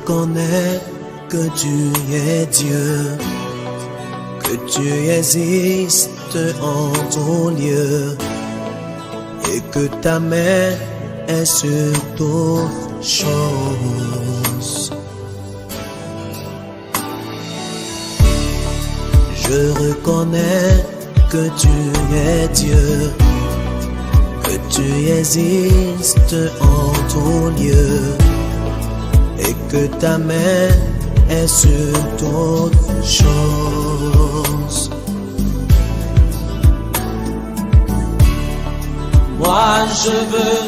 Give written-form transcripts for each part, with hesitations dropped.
reconnais que tu es Dieu, que tu existes en tout lieu et que ta main est sur toutes choses. Je reconnais que tu es Dieu, que tu existes en tout lieu et que ta main est sur toutes choses. Moi je veux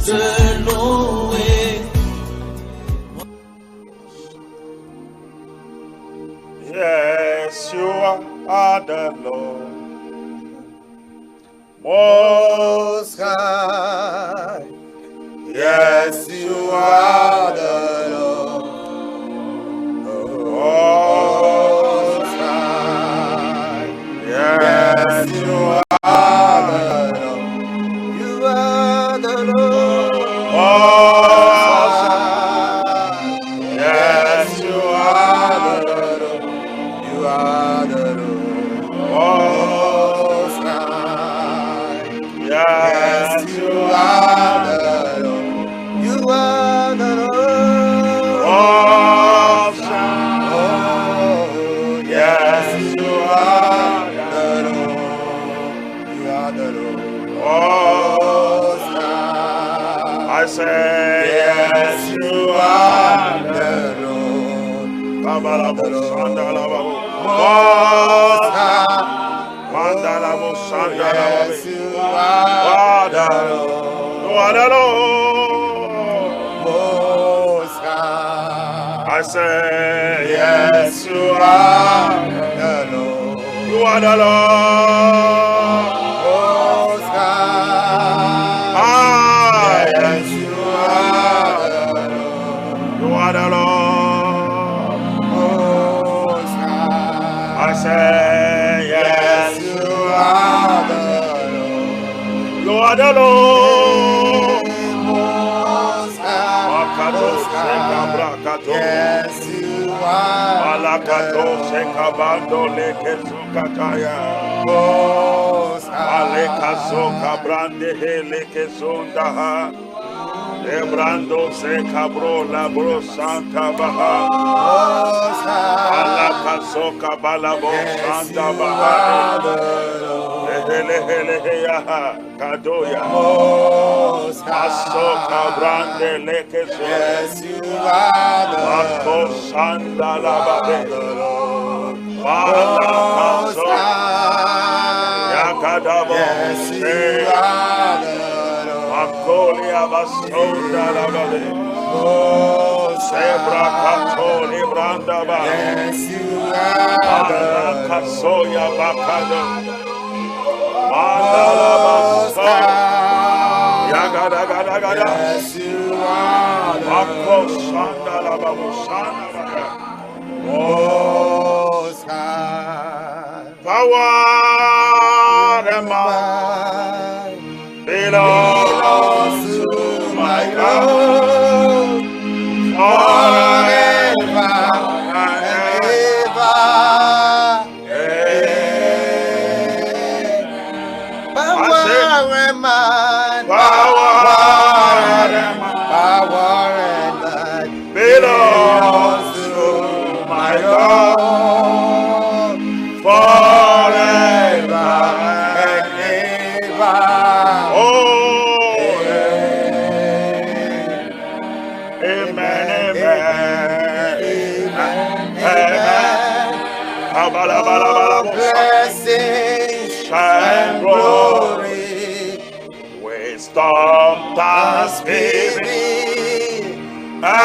te louer. Yes, you are the Lord, Most High. Yes, you are the Lord, Most High. Yes, you are the Lord. You are the Lord, Most High. Yes, you are the Lord. You are the Lord, Most High. Yes, you are the Lord. You are the Lord, Most High. Oh, yes, you are the Lord. You are the Lord, Most High. I say, yes, you are the Lord. Most High. Yes, you are the Lord. You are the Lord, Most High. I say, yes, you are the Lord. You are the Lord, Most High. Yes, you are the Lord. You are the Lord, Most High. I say, yes, you are the Lord. You are the Lord, Most High. Yes, you are the Most High. Ebrando se cabro la bro santa baha. Ala kasoka balabo santa baha. Hele hele heya kadoya. Asoka brande leke so. Yes, you are the Lord. Santa la bahe. Ala kaso. Yakadabo. Yes, you are the Akoli abasonda la bale. Sebra katoli branda ba. Yes, you are the kasoya bakado. Mandala baso. Yagada gada gada. Yes, you are the Akosanda la babusanda. Most High. Power and might belongs to my God forever and ever. Power and might belongs to my God forever and ever. Blessings and glory, wisdom, thanksgiving, and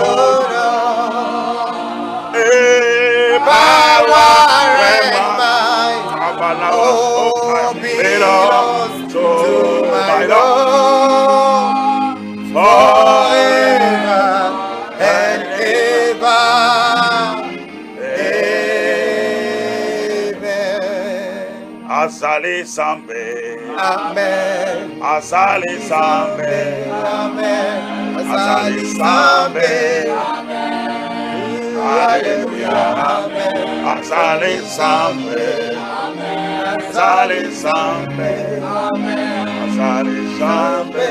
honor, power and might, all belongs to my Lord forever and ever. Asali Sambe, Amen. Asali Sambe, Amen. Azali Sambe. Alléluia. Azali Sambe. Azali Sambe. Azali Sambe.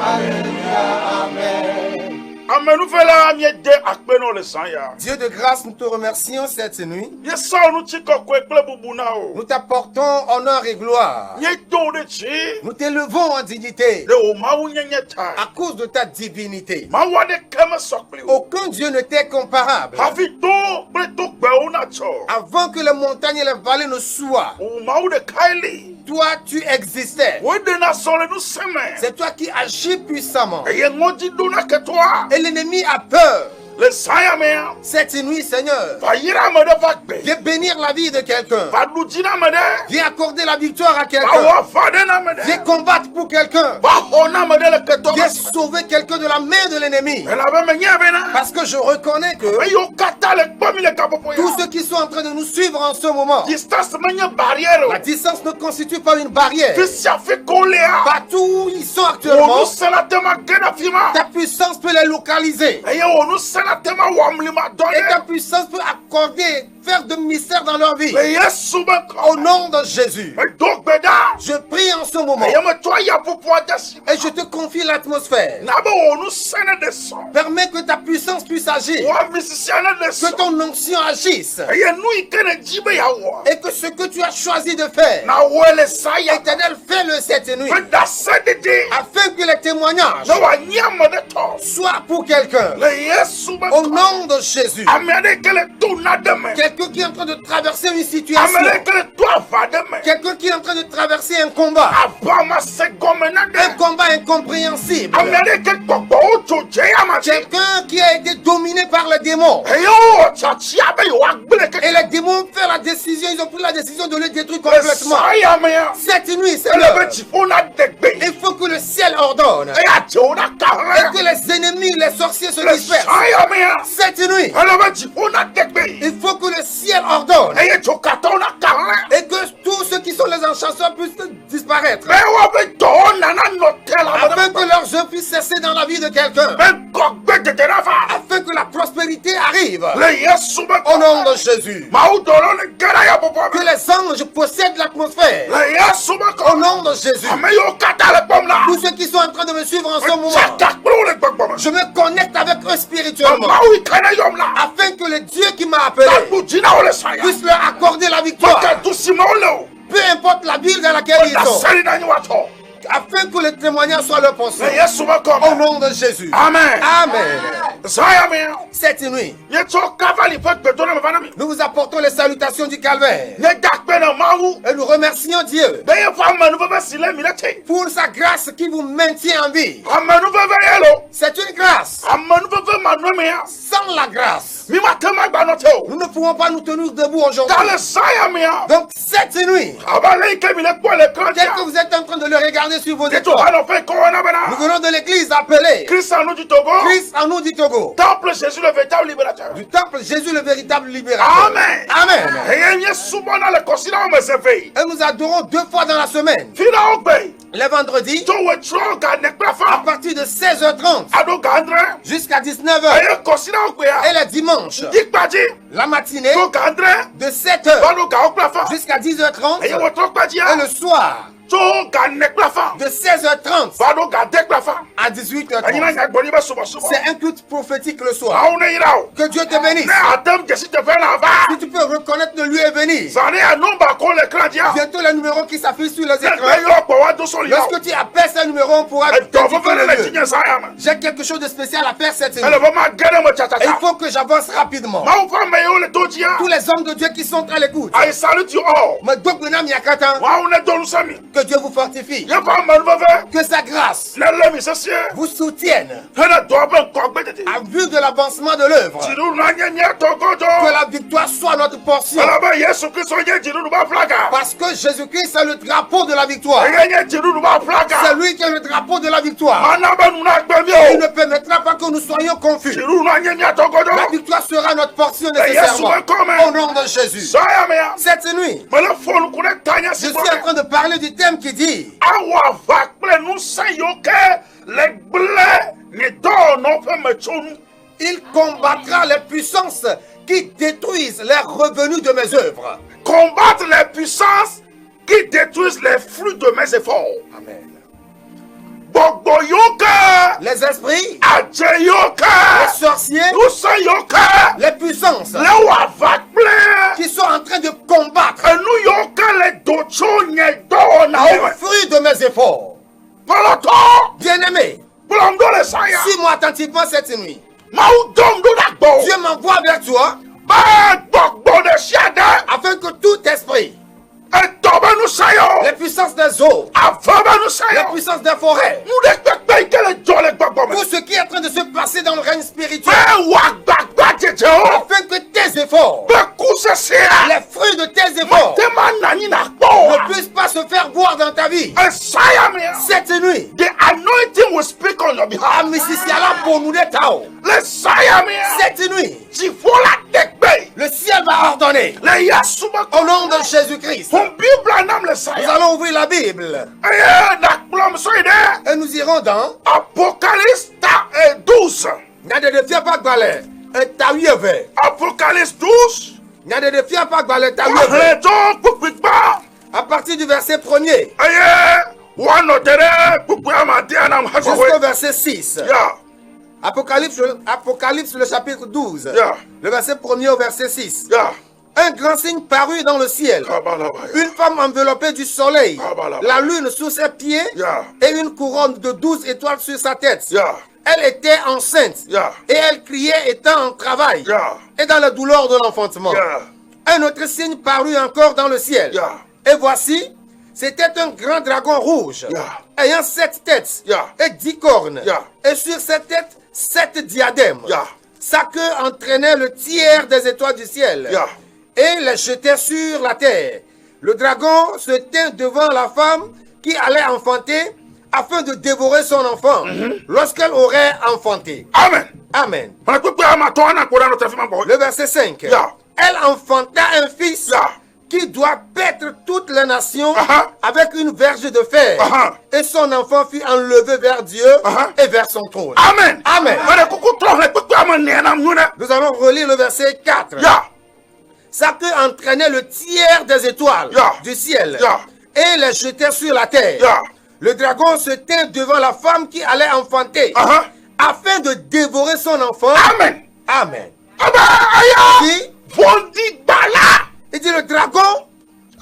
Alléluia. Amen. Amen. Nous faisons la miette de akbeno le sanya. Dieu de grâce, nous te remercions cette nuit. Yesa nous tiko kwe kle bubuna o. Nous t'apportons honneur et gloire. Yedo de chi. Nous t'élevons en dignité Le o mawu nyenyeta. à cause de ta divinité. Mawa de kema sokli o. Aucun Dieu ne t'est comparable. Havito preto gbeuna cho. Avant que les montagnes et les vallées ne soient, O mawu de kaili. toi tu existais. O de na sole nous seme. C'est toi qui agis puissamment. Eye ngoti dona ke toi. Et l'ennemi a peur. Le saya me. Cette nuit, Seigneur, Va yira me de vakbe. viens bénir la vie de quelqu'un. Va dudina me de. Viens accorder la victoire à Va quelqu'un. wa fade na me de. Viens combattre pour quelqu'un. Va hona me de le ke toi. Viens sauver quelqu'un de la main de l'ennemi. Elle avait me nyabena. Parce que je reconnais que Mais yo kata le kpomi le kapopo ya. tous ceux qui sont en train de nous suivre en ce moment, Distance me nye barrière. la distance ne constitue pas une barrière. Fisia fi kolea. Partout où ils sont Onu actuellement, sela tema gena fima. ta puissance peut les localiser. Eye onu sela tema wamlima Et donne. ta puissance peut accorder, faire de mystères dans leur vie. Le yesu be Au nom de Jésus, Me dog beda. je prie en ce moment Eye me toi ya popo adasi. et je te confie l'atmosphère. Na be onu sene de son. Permets que ta puissance puisse agir, Wa misisiane de que son. ton onction agisse Eye nu ikene jibe ya wa. et que ce que tu as choisi de faire, Na wele saya. Éternel, fais-le cette nuit, Me da sedede. afin que les témoignages Na wa nyama de to. soient pour quelqu'un. Le yesu be Au nom de Jésus, Amene kele tu na de me. quelqu'un qui est en train de traverser une situation, Amene kele tu afa de me. quelqu'un qui est en train de traverser un combat, Abama se gomena de. un combat incompréhensible, Amene ke gbogbo ojo je ya ma je. quelqu'un qui a été dominé par les démons. Eyo chachi abe yo agbele ke. Et les démons font la décision, ils ont pris la décision de le détruire complètement. Saya me ya. Cette nuit, Ele Seigneur, be chifuna degbe. il faut que le ciel ordonne Eya chona et kahre. que les ennemis, les sorciers se Le dispersent. saya me ya. Cette nuit, Ele be chifuna degbe. il faut que le ciel ordonne Eya chokatona kahre. et que tous ceux qui sont les enchanteurs puissent disparaître. Ewa be do nana notela. Afin que leurs œuvres puissent cesser dans la vie de quelqu'un. Be gogbe de rafa. Afin que la prospérité arrive. Le yesu be. Au nom de Jésus. Maudolo ne gara ya popo. Que les anges possèdent l'atmosphère. Le yesu be. Au nom de Jésus. Ame yo kata le pom la. Tous ceux qui sont en train de me suivre en ce moment, Chata klo le gbogbo. je me connecte avec eux spirituellement. Maui kana yom la. Afin que le Dieu qui m'a appelé Bujina ole saya. puisse leur accorder la victoire. Dusima ole. Peu importe la ville dans laquelle ils Da sont. seri na nyiwato. Afin que le témoignage soit leur portion. Le yesu be Au kom. nom de Jésus. Amen. Amen. Saya me. Cette nuit, Ye to kavali fe gbedona me vanami. nous vous apportons les salutations du calvaire. Ne dakpe na mawu. Et nous remercions Dieu Be ye fa manu fe sile mi lete. pour sa grâce qui vous maintient en vie. Amanu fe yelo. C'est une grâce. Amanu fe manu me ya. Sans la grâce, Mi ma tema gba no te o. nous ne pouvons pas nous tenir debout aujourd'hui. Dans le saya me ya. Donc cette nuit, Abale ke mi le kwa le tel que krantia. vous êtes en train de le regarder sur vos De to étoiles, hano fe corona nous bena. venons de l'église appelée Christ en nous du Togo. Christ en nous du Togo, Temple Jésus le véritable libérateur. du temple Jésus le véritable libérateur. Amen. Amen. Eye nye subo na le consider me se fe. Et nous adorons 2 fois dans la semaine. Fina ogbe. Les vendredis, To we tro ga nekla à fa. partir de 16h30 Ado ga andre. jusqu'à 19h. Eye consider ogbe ya. Et les dimanches, Dikpaji. la matinée To ga andre. de 7h Ado ga okla fa. jusqu'à 10h30. Eye wo tro kpaji Et ya. le soir, To ga nekla fa. de 16h30 Ado ga dekla fa. à Anyina 18h30. nya gboni be subo subo. C'est un culte prophétique le soir. Awu ne yira o. Que Dieu te bénisse. Ne adam Jésus te fait la va. Si tu peux reconnaître le lieu et venir. Zane ya nomba ko le krantia. Bientôt les numéros qui s'affichent sur les Ne écrans. be yo po wa do so li. Lorsque tu appelles ces numéros, on pourra E do fo identifier fe le le lieu. tinye saya ma. J'ai quelque chose de spécial à faire cette nuit. Elle va ma gere mo cha cha Et il cha. faut que j'avance rapidement. Ma fa me yo le doji ya. Tous les hommes de Dieu qui sont à l'écoute. I salute you all. Me dokbenam yakatan. Wa une donu sami. Que Dieu vous fortifie. Ye fa manu fe. Que sa grâce Ne le mi sesie. vous soutienne Hele do ben ko gbedede. à vue de l'avancement de l'œuvre. Jiru na nye to gojo. Que la victoire soit notre portion. Ala ba Yesu Kristo nye jiru ba flaga. Parce que Jésus-Christ est le drapeau de la victoire. Eye nye jiru ba C'est flaga. lui qui est le drapeau de la victoire. Mana ba nu na gbe mi Il o. ne permettra pas que nous soyons confus. Jiru na nye to gojo. La victoire sera notre portion Yesu nécessairement. va come. Au nom de Jésus. Saya me ya. Cette nuit, Me le fonu ku ne tanya je si suis en train de parler du thème qui dit Awa va kple nu se yo ke Il combattra les puissances qui détruisent les revenus de mes œuvres. Combattre les puissances qui détruisent les fruits de mes efforts. Amen. Bogoyoka, Les esprits, Adjeyoka, les sorciers, Usayoka, les puissances les Wavakble, qui sont en train de combattre Enuyoka, les Docho, les Nyedona, fruits de mes efforts. Poloto, Bien-aimé, Blando le Saya, suis-moi attentivement cette nuit. Maudom Dodabo, Dieu m'envoie vers toi Bogbo de Shiada, afin que tout esprit, et Tobanu Sayo, les puissances des eaux, Avabanu les Sayo, puissances des forêts, nous les Bekbek, les Jolek Babome, tout ce qui est en train de se passer dans le règne spirituel, Wagbagba Tete, afin que tes efforts, Bekuse Sia, les fruits de tes efforts, Temanani ne Nakbo, puissent pas se faire voir dans ta vie. and Saya, Cette nuit, the anointing will speak on your behalf. Amisiala pour nous détao. Le Saya, Cette nuit, Tifola Dekbe, le ciel va ordonner. le Yasuba, Au nom de Jésus-Christ, ton Bible anam le nous Saya. allons ouvrir la Bible Aye, Nakblom Soide, et nous irons dans Apocalypse 12. Nade de Fia Pagbale et Tawieve. Apocalypse 12. Nade de Fia Pagbale Tawieve. Arrêtons pour Pigba. À partir du verset 1er Aye, Wanotere, Pugama Dianam jusqu'au Hakowe. verset 6. Ya, Apocalypse le chapitre 12. Yeah. Le verset 1er au verset 6. ya, Un grand signe parut dans le ciel. Kabalabaya. Une femme enveloppée du soleil, Ah, bah, là, bah. la lune sous ses pieds Yeah. et une couronne de 12 étoiles sur sa tête. Ya, Elle était enceinte Yeah. et elle criait étant en travail Yeah. et dans la douleur de l'enfantement. ya, Un autre signe parut encore dans le ciel. Yeah. Et voici, c'était un grand dragon rouge Yeah. ayant 7 têtes Yeah. et 10 cornes. Yeah. Et sur cette tête, 7 diadèmes. Yeah. Sa queue entraînait le tiers des étoiles du ciel Yeah. et les jetait sur la terre. Le dragon se tint devant la femme qui allait enfanter afin de dévorer son enfant lorsqu'elle aurait enfanté. Amen. Amen. Le Le verset 5. Yeah. Elle enfanta un fils Yeah. qui doit paître toutes les nations Uh-huh. avec une verge de fer. Uh-huh. Et son enfant fut enlevé vers Dieu Uh-huh. et vers son trône. Amen. Amen. Nous allons relire le verset 4. Ya, Sa queue entraînait le tiers des étoiles Yeah. du ciel Yeah. et les jetait sur la terre. Yeah. Le dragon se tint devant la femme qui allait enfanter Uh-huh. afin de dévorer son enfant. Amen. Amen. Aya. Qui? Bondi bala. Il dit le dragon,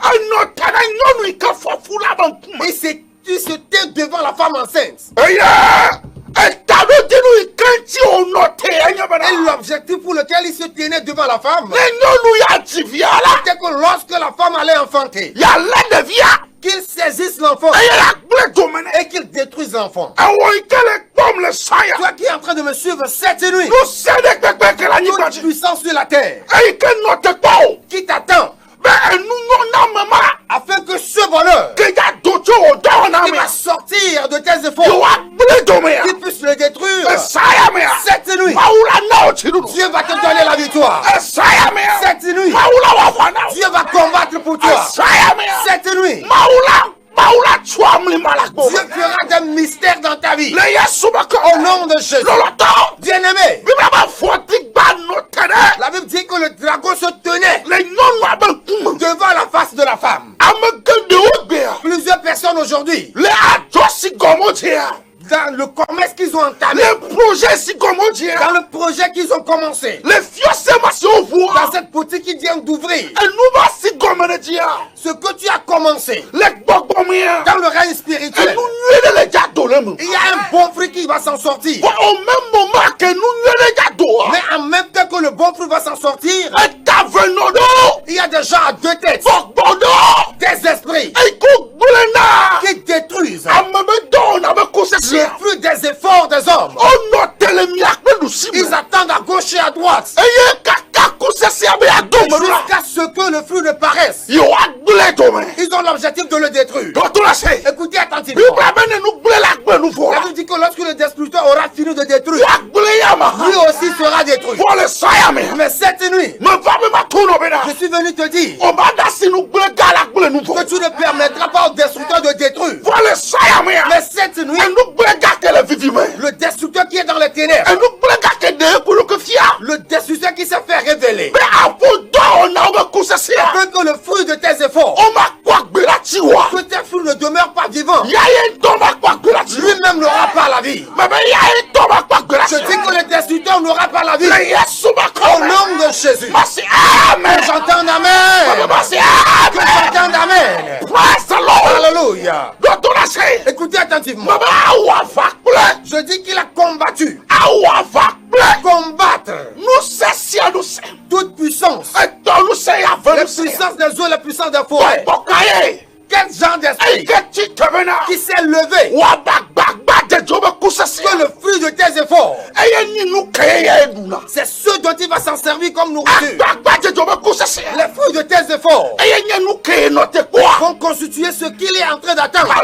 Anotana nyonu ika fofula bankuma. il se tint devant la femme enceinte. Aya. Etado dinu ikanti onote anyabana. Et l'objectif pour lequel il se tenait devant la femme, Nyonu ya tiviala. c'était que lorsque la femme allait enfanter, Ya la devia. qu'il saisisse l'enfant Aya la ble domene. et qu'il détruise l'enfant. Awo ikele bom le saya. Toi qui es en train de me suivre cette nuit, No sede gbegbe kela toute nyigbaji. puissance sur la terre Ayi ke note po. qui t'attend Be enu nyona mama. afin que ce bonheur Ke ya dojo odo na qui me. va sortir de tes You efforts, are ble domea. qui puisse le détruire, Esaya mea. cette nuit, Maula nao chiruru. Dieu va te donner la victoire. Esaya mea. Cette nuit, Maula wafana. Dieu va combattre pour toi. Esaya mea. Cette nuit, Maula chwamli malakbo. Dieu fera des mystères dans ta vie. Le yesu bako. Au nom de Jésus. Loloto. Bien-aimé, Bibla ba foti ba notere. la Bible dit que le dragon se tenait Le nyonu abankum. devant la face de la femme. Amegende obea. Plusieurs personnes aujourd'hui, Le ajosi gomotia. dans le commerce qu'ils ont entamé, Le projet si gomotia. dans le projet qu'ils ont commencé, Le fiose masi ovu. dans cette boutique qui vient d'ouvrir, Enuba si gomenetia. ce que tu as commencé Le gbogomia. dans le règne spirituel, Enu nyele le jadolemu. il y a un bon fruit qui va s'en sortir. Au même moment que nous nyele jadoa. Mais en même temps que le bon fruit va s'en sortir, Etavenodo. il y a des gens à deux têtes, Bogbodo. des esprits Ekugbulena. qui détruisent Amebedo na le bekosesia. fruit des efforts des hommes. Ono telemiakbe lusimu. Ils attendent à gauche et à droite Eye kaka kosesia be adomela. jusqu'à ce que le fruit ne paraisse. Yo agbule dome. Ils ont l'objectif de le détruire. Dotola se. Écoutez attentivement. Bibla bene nu gbule la nouveau. La Bible dit que lorsque le destructeur aura fini de détruire, lui aussi sera détruit. Mais cette nuit, je suis venu te dire que tu ne permettras pas au destructeur de détruire. Mais cette nuit, le destructeur qui est dans les ténèbres, le destructeur qui s'est fait révéler, afin que le fruit de tes efforts, que tes fruits ne demeurent pas vivants, lui-même n'aura pas la vie. Je dis que le destructeur n'aura pas la vie. Au nom de Jésus. Que j'entende amen. Que j'entende amen. Alléluia. Écoutez attentivement. Je dis qu'il a combattu. Combattre toute puissance. La puissance des eaux, la puissance des forêts. Quel genre d'esprit qui s'est levé que le fruit de tes efforts, c'est ce dont il va s'en servir comme nourriture. Les fruits de tes efforts vont constituer ce qu'il est en train d'attendre.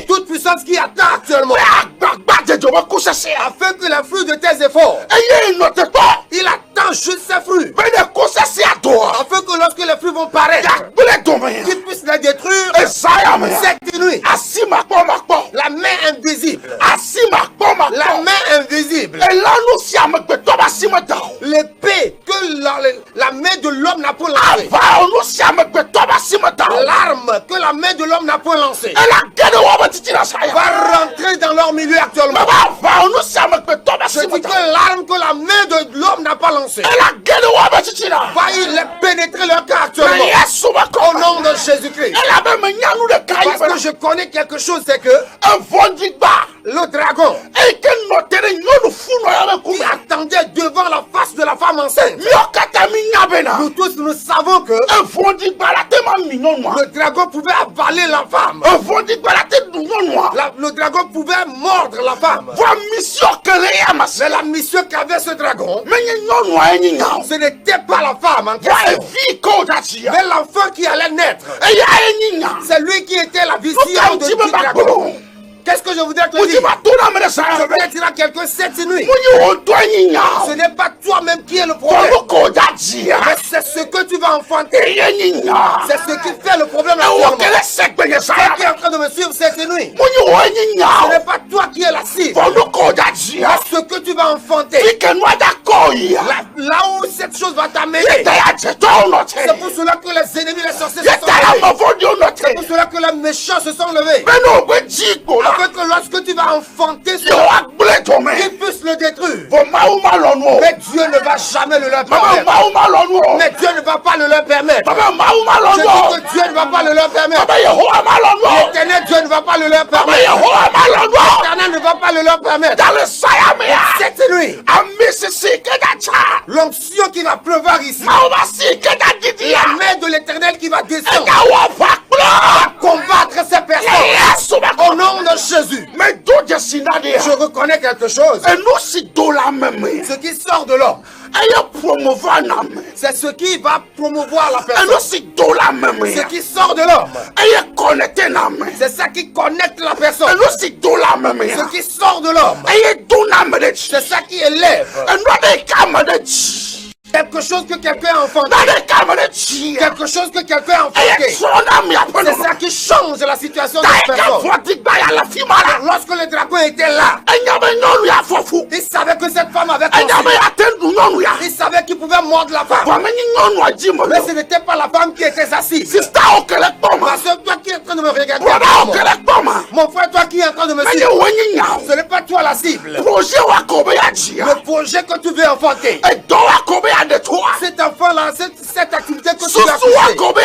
Toute puissance qui attend actuellement, afin que les fruits de tes efforts, il attend juste ses fruits, afin que lorsque les fruits vont paraître, qu'il puisse les détruire cette nuit. La main invisible, la main invisible, l'épée que la main de l'homme n'a pas lancée, l'arme que la main de l'homme n'a pas lancée, va rentrer dans leur milieu actuellement. Je dis que l'arme que la main de l'homme n'a pas lancée va y pénétrer leur cœur actuellement. Au nom de Jésus-Christ. Parce que je connais quelque chose, c'est que le dragon qui attendait devant la face de la femme enceinte. Nous tous, nous savons que le dragon pouvait avaler la femme. Le dragon pouvait mordre la femme. Mais la mission qu'avait ce dragon, ce n'était pas la femme en question, mais l'enfant qui allait naître. C'est lui qui était la vision de du dragon. Qu'est-ce que je voudrais te dire? Je voudrais dire à quelqu'un cette nuit, ce n'est pas toi-même qui est le problème, mais c'est ce que tu vas enfanter. C'est ce qui fait le problème actuellement. Toi qui es en train de me suivre cette nuit, ce n'est pas toi qui es la cible, mais ce que tu vas enfanter. Là où cette chose va t'amener, c'est pour cela que les ennemis, les sorciers se sont levés. C'est pour cela que les méchants se sont levés. Afin que lorsque tu vas enfanter cela, qu'ils puissent le détruire. Mais Dieu ne va jamais le leur permettre. Mais Dieu ne va pas le leur permettre. Je dis que Dieu ne va pas le leur permettre. L'éternel Dieu ne va pas le leur permettre. L'éternel ne va pas le leur permettre. Cette nuit, l'onction qui va pleuvoir ici, la main de l'éternel qui va descendre, va combattre ces personnes. Au nom de Jésus. Je reconnais quelque chose. Ce qui sort de l'homme, c'est ce qui va promouvoir la personne. Ce qui sort de l'homme, c'est ça qui connecte la personne. Ce qui sort de l'homme, c'est ça qui élève. Quelque chose que quelqu'un a enfanté. Quelque chose que quelqu'un a enfanté. C'est ça qui change la situation de la personne. Lorsque le dragon était là, il savait que cette femme avait conçu. Il savait qu'il pouvait mordre la femme. Mais ce n'était pas la femme qui était assise. Ma soeur, toi qui es en train de me regarder, mon frère, toi qui es en train de me suivre, ce n'est pas toi la cible. Le projet que tu veux enfanter, cet enfant-là, cette activité que tu as accouché,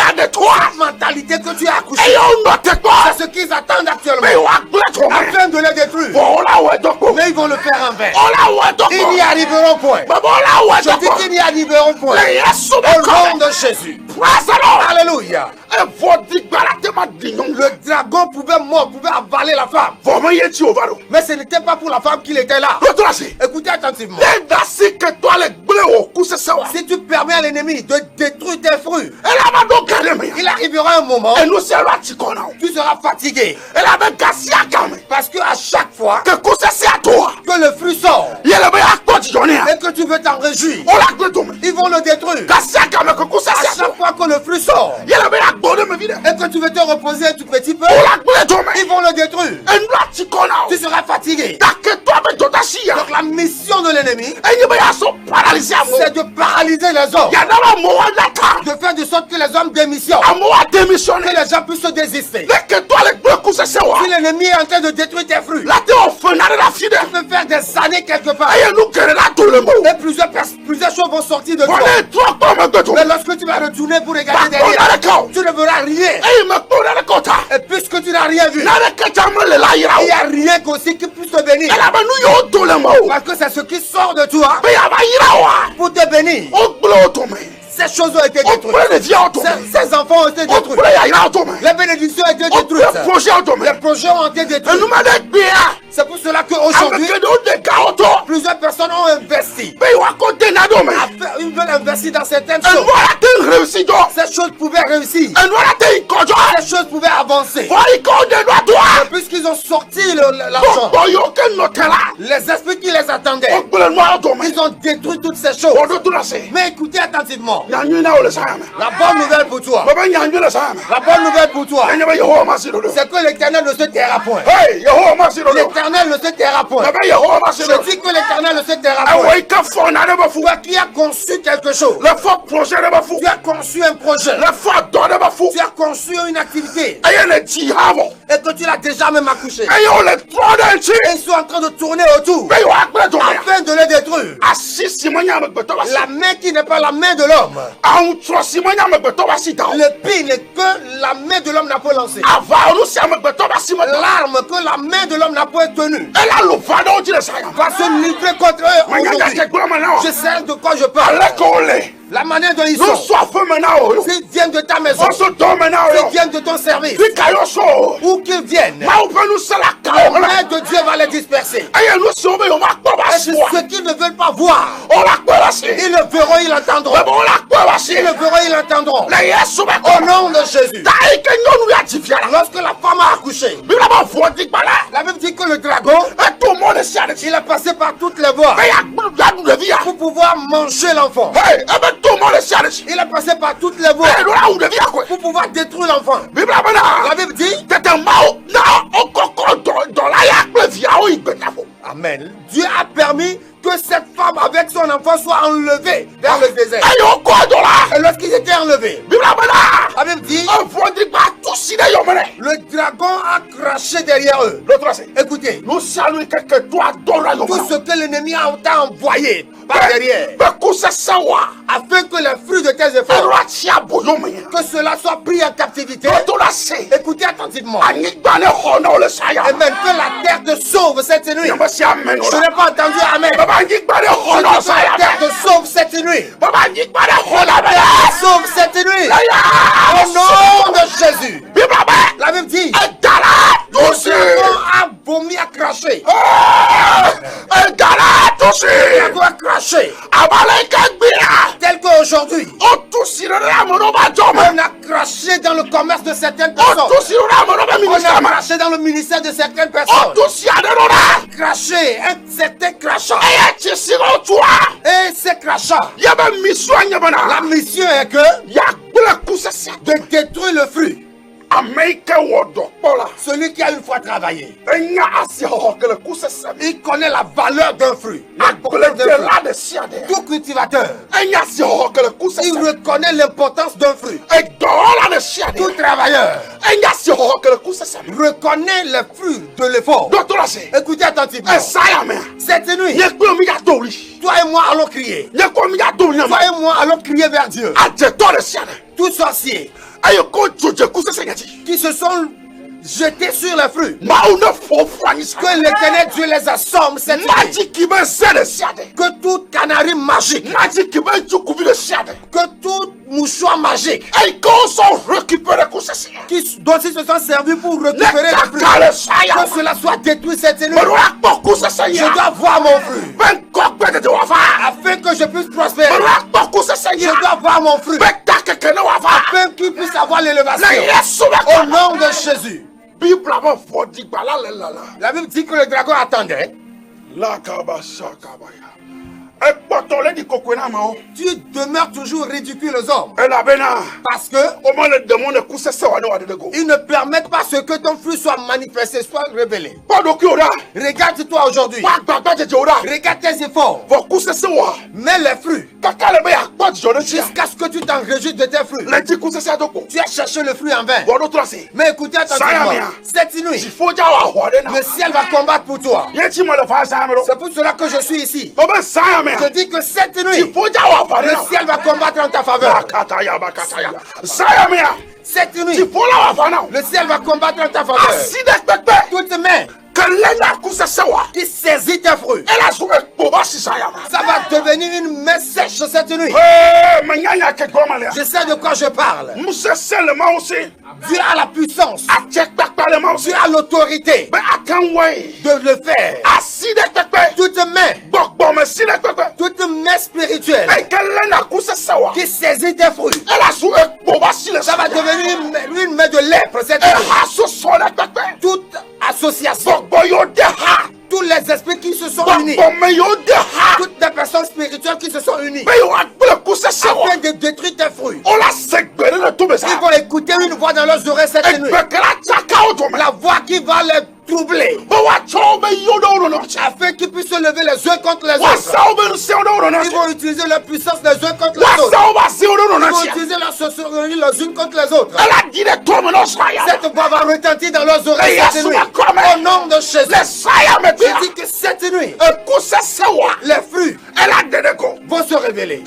cette mentalité que tu as accouché, c'est ce qu'ils attendent actuellement, afin de les détruire. Mais ils vont le faire en vain. Ils n'y arriveront point. Je dis qu'ils n'y arriveront point. Au nom de Jésus. Alléluia. Le dragon pouvait mordre, pouvait avaler la femme. Mais ce n'était pas pour la femme qu'il était là. Écoutez attentivement. Si tu permets à l'ennemi de détruire tes fruits, il arrivera un moment où tu seras fatigué. Parce que à chaque fois que le fruit sort et que tu veux t'en réjouir, ils vont le détruire. À chaque fois que le fruit sort et que tu veux te reposer un tout petit peu, ils vont le détruire. Tu seras fatigué. Donc la mission de l'ennemi, c'est de paralyser les hommes, de faire de sorte que les hommes démissionnent, que les gens puissent se désister. Si l'ennemi est en train de détruire tes fruits, tu peux faire des années quelque part et plusieurs choses vont sortir de toi. Mais lorsque tu vas retourner pour regarder derrière, tu ne verras rien. Et puisque tu n'as rien vu, il n'y a rien aussi qui puisse te bénir. Parce que c'est ce qui sort de toi pour te bénir. Ces choses ont été détruites. Ces enfants ont été détruits. Les bénédictions ont été détruites. Les projets ont été détruits. C'est pour cela qu'aujourd'hui, plusieurs personnes ont investi. Ils veulent investir dans certaines choses. Ces choses pouvaient réussir. Ces choses pouvaient avancer. Et puisqu'ils ont sorti l'argent, les esprits qui les attendaient, ils ont détruit toutes ces choses. Mais écoutez attentivement. La bonne nouvelle pour toi. La bonne nouvelle pour toi, c'est que l'Éternel ne se taira point. L'Éternel ne se taira point. Je dis que l'Éternel ne se taira point. Toi qui as conçu quelque chose, tu as conçu un projet, tu as conçu une activité, et que tu l'as déjà même accouché, et ils sont en train de tourner autour afin de les détruire. La main qui n'est pas la main de l'homme, le pire n'est que la main de l'homme n'a pas lancé. L'arme que la main de l'homme n'a pas tenue va se livrer contre eux aujourd'hui. Je sais de quoi je parle. La manière dont ils sont, s'ils viennent de ta maison, s'ils viennent de ton service, où qu'ils viennent, la main de Dieu va les disperser. Et ceux qui ne veulent pas voir, ils le verront, ils l'entendront. Ils le verront, ils l'entendront. Au nom de Jésus. Lorsque la femme a accouché, la Bible dit que le dragon, il a passé par toutes les voies pour pouvoir manger l'enfant. Il a passé par toutes les voies pour pouvoir détruire l'enfant. La Bible dit, amen, Dieu a permis que cette femme avec son enfant soit enlevée vers le désert. Et lorsqu'ils étaient enlevés, la Bible dit, le dragon a craché derrière eux. Écoutez, tout ce que l'ennemi a envoyé par derrière, afin que les fruits de tes efforts, que cela soit pris en captivité. Écoutez attentivement. Amen. Que la terre te sauve cette nuit. Je n'ai pas entendu amen. Que la terre te sauve cette nuit. Que la terre te sauve cette nuit. Au nom de Jésus. La Bible dit, le dragon a vomi, a craché. Le dragon a craché. Tel qu'aujourd'hui, on a craché dans le commerce de certaines personnes. On a craché dans le ministère de certaines personnes. On a craché un certain crachat. Et ces crachats, la mission est que de détruire le fruit. Celui qui a une fois travaillé, il connaît la valeur d'un fruit. Tout cultivateur, il reconnaît l'importance d'un fruit. Tout travailleur reconnaît le fruit de l'effort. Écoutez attentivement. Cette nuit, toi et moi allons crier. Toi et moi allons crier vers Dieu. Tous sorciers qui se sont jetés sur les fruits, que l'Éternel Dieu les assomme cette nuit. Que toute canari magique, que tout mouchoir magique dont ils se sont servis pour récupérer le fruit, que cela soit détruit cette nuit. Je dois voir mon fruit afin que je puisse prospérer. Je dois voir mon fruit afin qu'il puisse avoir l'élévation. Au nom de Jésus. La Bible dit que le dragon attendait. Tu demeures toujours ridicule aux hommes. Parce que ils ne permettent pas ce que ton fruit soit manifesté, soit révélé. Regarde-toi aujourd'hui. Regarde tes efforts. Mais les fruits, jusqu'à ce que tu t'en réjouis de tes fruits, tu as cherché le fruit en vain. Mais écoutez attentivement, cette nuit, le ciel va combattre pour toi. C'est pour cela que je suis ici. Je dis que cette nuit, le ciel va combattre en ta faveur. Cette nuit, le ciel va combattre en ta faveur. Toute main qui saisit tes fruits, ça va devenir une main sèche cette nuit. Je sais de quoi je parle. Dieu a la puissance, Dieu a l'autorité de le faire. Toute main spirituelle qui saisit tes fruits, ça va devenir une main de lèpre cette nuit. Toute association, tous les esprits qui se sont unis, toutes les personnes spirituelles qui se sont unies afin de détruire tes fruits, ils vont écouter une voix dans leurs oreilles cette nuit, la voix qui va les troubler, afin qu'ils puissent se lever les uns contre les autres. Ils vont utiliser leur puissance les uns contre les autres. Ils vont utiliser leur sorcellerie les unes contre les autres. Cette voix va retentir dans leurs oreilles cette nuit. Au nom de Jésus, je dis que cette nuit, les fruits vont se révéler.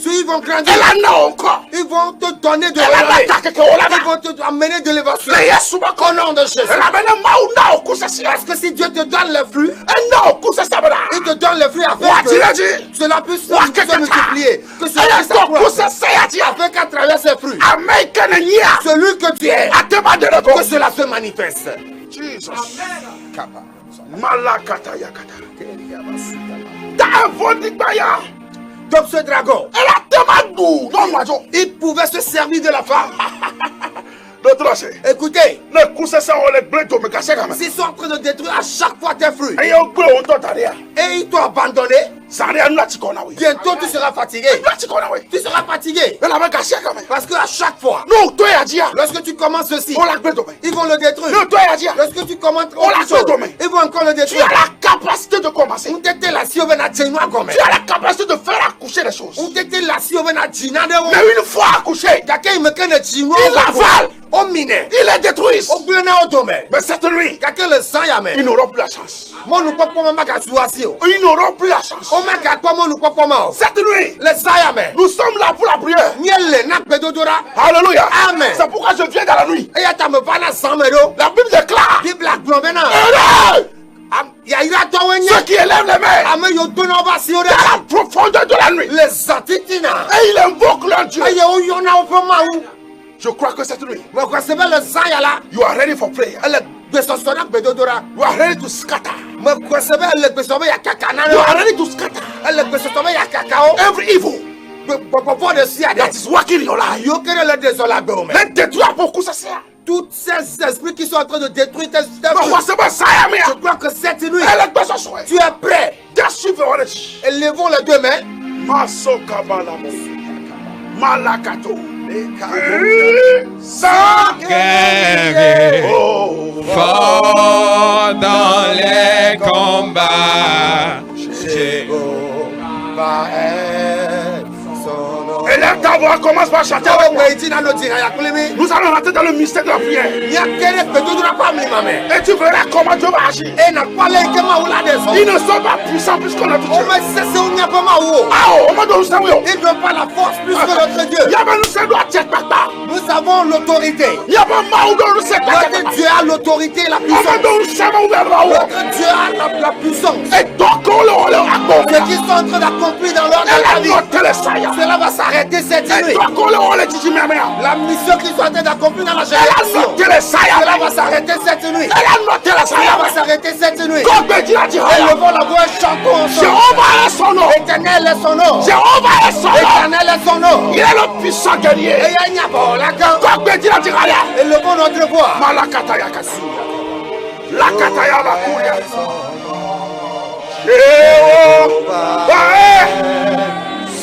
Ils vont grandir. Ils vont te donner de renommée. Ils vont te amener de l'élévation. Au nom de Jésus. Parce que si Dieu te donne les fruits, il te donne les fruits afin que cela puisse se multiplier, que cela puisse s'accroître, afin qu'à travers ces fruits, celui que tu es, que cela se manifeste. Donc ce dragon, il pouvait se servir de la femme. Écoutez, s'ils sont en train de détruire à chaque fois tes fruits et ils t'ont abandonné, bientôt tu seras fatigué. Tu seras fatigué. Parce qu'à chaque fois, lorsque tu commences ceci, ils vont le détruire. Lorsque tu commences ils vont encore le détruire. Tu as la capacité de commencer. Tu as la capacité de faire accoucher les choses. Mais une fois accouché, il avale. Il est détruit. Mais cette nuit, ils n'auront plus la chance. Ils n'auront plus la chance. Cette nuit, nous sommes là pour la prière. Alléluia. Amen. C'est pourquoi je viens dans la nuit. La Bible déclare. Ceux qui élèvent les mains dans la profondeur de la nuit. Et ils invoquent leur Dieu. Je crois que cette nuit, you are ready for prayer. You are ready to scatter. You are ready to scatter every evil that is working in your life. Let détruire beaucoup ça sert. Tous ces esprits qui sont en train de détruire tes fruits. Je crois que cette nuit, tu es prêt. Élevons les deux mains. Malakato. Fort dans les combats. Et là, ta voix commence par chanter. Nous allons rentrer dans le mystère de la prière. Et tu verras comment Dieu va agir. Ils ne sont pas puissants plus que notre Dieu. Ils n'ont pas la force plus que notre Dieu. Nous avons l'autorité. Notre Dieu a l'autorité et la puissance. Notre Dieu a la puissance. Et donc, ce qu'ils sont en train d'accomplir dans leur vie, cela va s'arrêter cette cette nuit, la mission qu'ils sont en train d'accomplir dans la génération, cela va s'arrêter cette nuit. Cela va s'arrêter cette nuit. Élevons la voix et chantons ensemble. Éternel est son nom. Éternel est son nom. Il est le puissant guerrier. Et il y a bon la gamme. Élevons notre voix. Malakataya Kasuya. La Kataya Bakuya.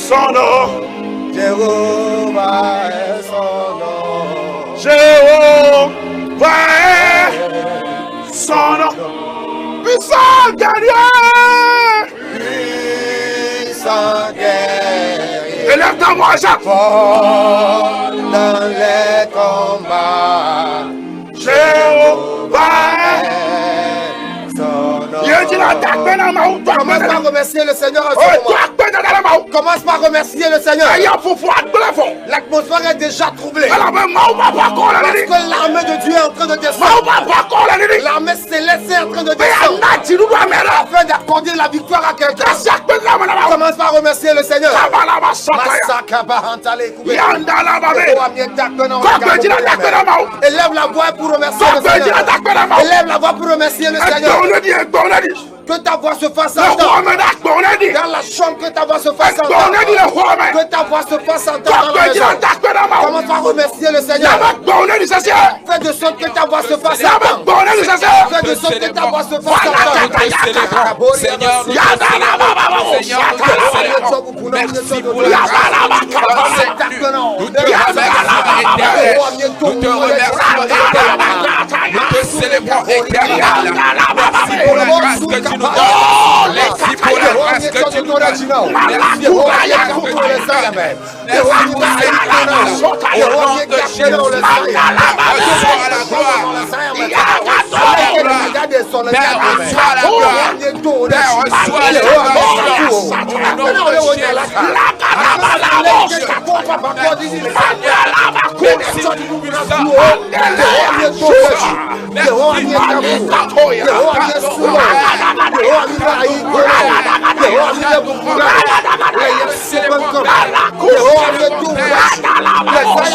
Son nom. Jéhovah est son nom. Jéhovah est son nom. Puissant guerrier. Puissant guerrier. Élève ta voix, Jacques. Fort dans les combats. Jéhovah est son nom. Commence par remercier le Seigneur en ce moment. Commence par remercier le Seigneur. L'atmosphère est déjà troublée. Parce que l'armée de Dieu est en train de descendre. L'armée céleste est en train de descendre. Afin d'accorder la victoire à quelqu'un. Commence par remercier le Seigneur. Élève la voix pour remercier le Seigneur. Élève la voix pour remercier le Seigneur. Que ta voix se fasse entendre. Dans la chambre, que ta voix se fasse entendre. Que ta voix se fasse entendre dans la maison. Commence par remercier le Seigneur. Fais de sorte que ta voix se fasse entendre. Fais de sorte que ta voix se fasse entendre. Seigneur, merci pour la nous te remercions éternellement. Nous te célébrons éternellement. Merci pour la grâce que tu nous donnes. Merci pour la grâce que tu nous donnes. Merci pour la grâce que tu nous donnes. Merci pour cette au nom de Jésus. Reçois la gloire. Père, reçois la gloire. Père, reçois la gloire. Au nom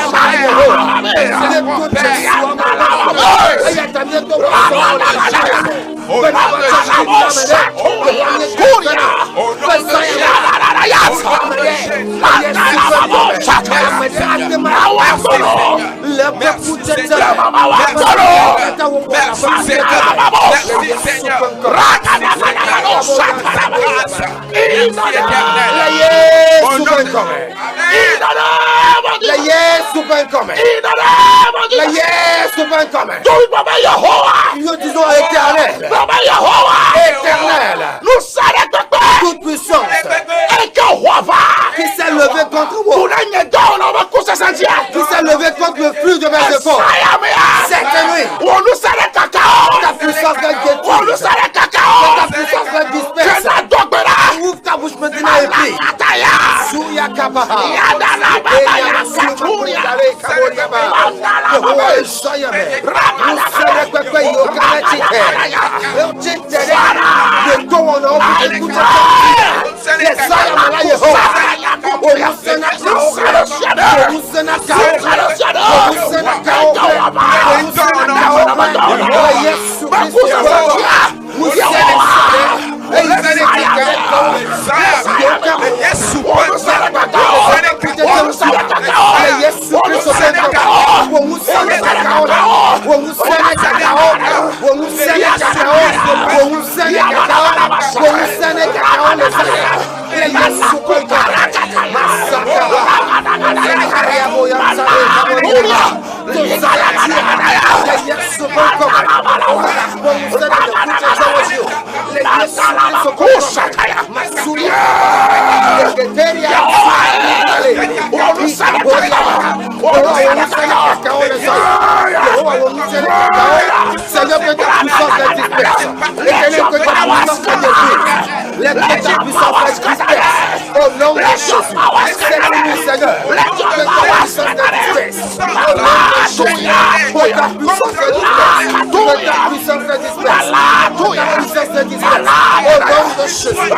de Jésus. Nous disons éternel. Éternel. Nous sommes toute puissance et que roi qui s'est levé contre moi, qui s'est levé contre le flux de mes efforts. Cette nuit, ta puissance va détruire. Ta puissance va disperser. Ouvre ta bouche maintenant et prie. Souya Kabaha. Seigneur, que ta puissance est disperse. Éternel, que ta puissance est détruite. Laisse que ta puissance est disperse. Au nom de Jésus. C'est nous, Seigneur. Que ta puissance est disperse. Au nom de Jésus. Que ta puissance est disperse. Que ta puissance est disperse. Que ta puissance est disperse. Au nom de Jésus.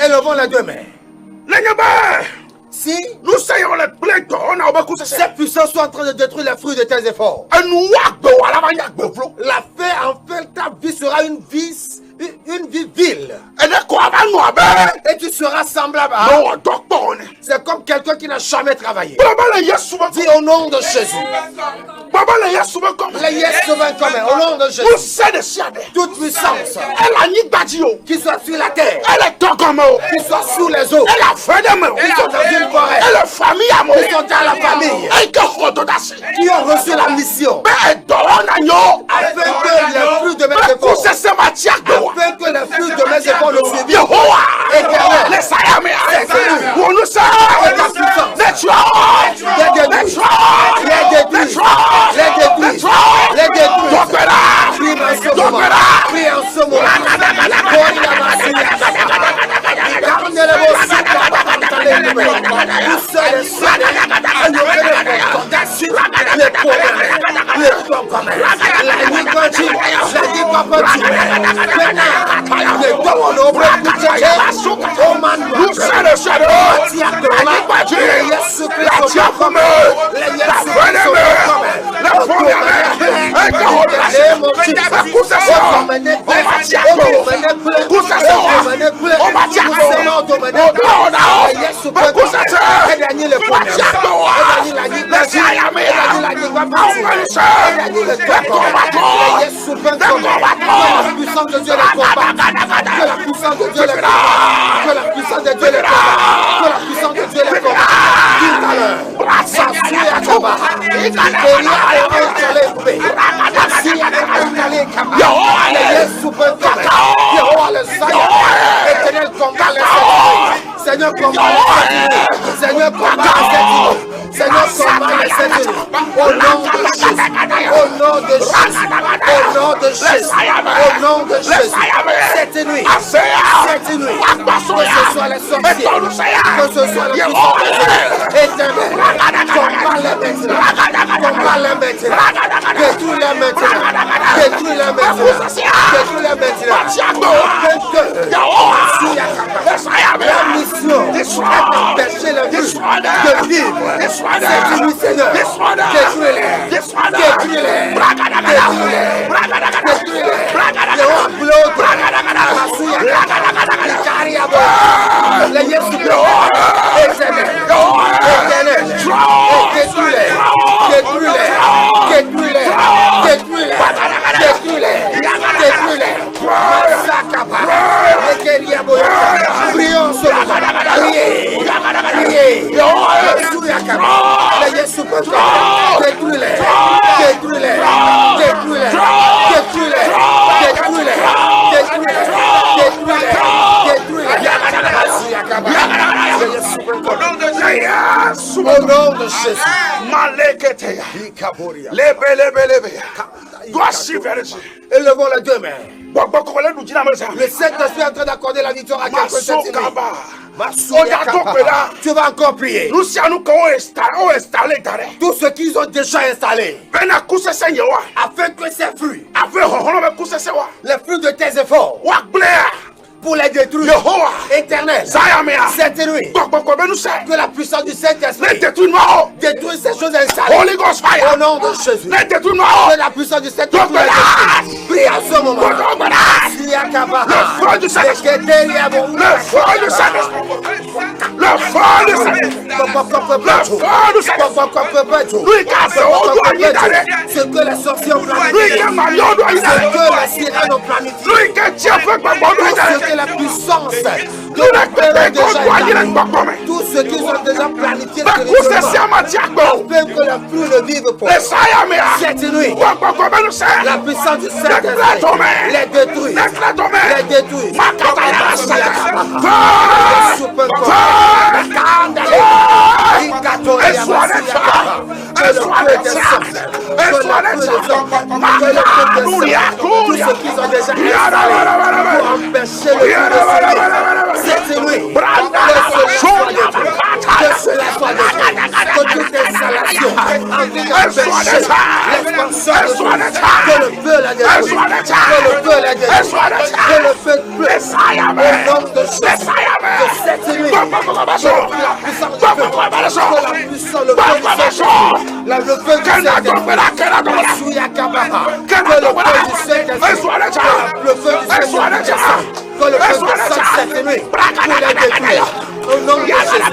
Élevons les deux mains. Si nous saillons les plaintes, cette puissance soit en train de détruire les fruits de tes efforts, la paix en fait ta vie sera une vie vile. Et tu seras semblable à... C'est comme quelqu'un qui n'a jamais travaillé. Dis au nom de Jésus. Les yes souvent comme au nom de Jésus. Toute puissance qui soit sur la terre, qui soit sous les eaux, qui sont dans une forêt, qui sont dans la famille, qui ont reçu la mission afin que les fruits de mes efforts, afin que les fruits de mes efforts le suivent. Éternel, les détruits. Prie en ce moment. Seigneur, Seigneur, au nom de Jésus, au nom de Jésus, au nom de Jésus, au nom de Jésus, cette nuit, que ce soit les sorciers, que ce soit les puissants éternels, combat les maintenant, détruis les maintenant, détruis les maintenant, détruis les maintenant, la mission est d'empêcher les vies de vivre. C'est lui, Seigneur. Détruis-les. Détruis-les. Prions ce moment. Priez. Détruis-les. Au nom de Jésus. Élevons les deux mains. Le Saint-Esprit est en train d'accorder la victoire à quelqu'un cette nuit. Tu vas encore prier. Tous ceux qu'ils ont déjà installés, afin que ces fruits, les fruits de tes efforts, pour les détruire, éternel, cette nuit, que la puissance du Saint-Esprit détruit détruis ces choses installées. Holy Ghost fire. Au nom de Jésus. Les détournements. Que la puissance du Seigneur Donc, prie à ce moment. le feu du Saint-Esprit. Le feu du Saint-Esprit. Le feu du Saint-Esprit. Lui qui a fait au doigt d'année. Ce que les sorciers ont Lui planifié. qui a marié au doigt Ce d'année. que les sirènes ont planifié. Lui qui a fait au doigt Tout ce d'année. que la puissance de Tout la peur ont déjà établi. le Tout ce qu'ils ont déjà planifié Bah, spirituellement. Afin que la pluie ne vive pas. Cette nuit, la puissance du Saint-Esprit les détruit. Les détruit. Tout ce qu'ils ont déjà installé pour empêcher le feu de s'élever. Cette nuit, que cela soit détruit. Que toute installation en vue d'empêcher l'expansion de Dieu, que le feu la détruise. Que le feu la détruise. Que le feu pleure. Au nom de Jésus. Que cette nuit, que la puissance du feu, que la puissance, le feu du Saint-Esprit, le feu du Saint-Esprit, Masuya Kabaha, que le feu du Saint-Esprit, le feu du Saint-Esprit, que le feu descende cette nuit pour les détruire. Au nom de Jésus.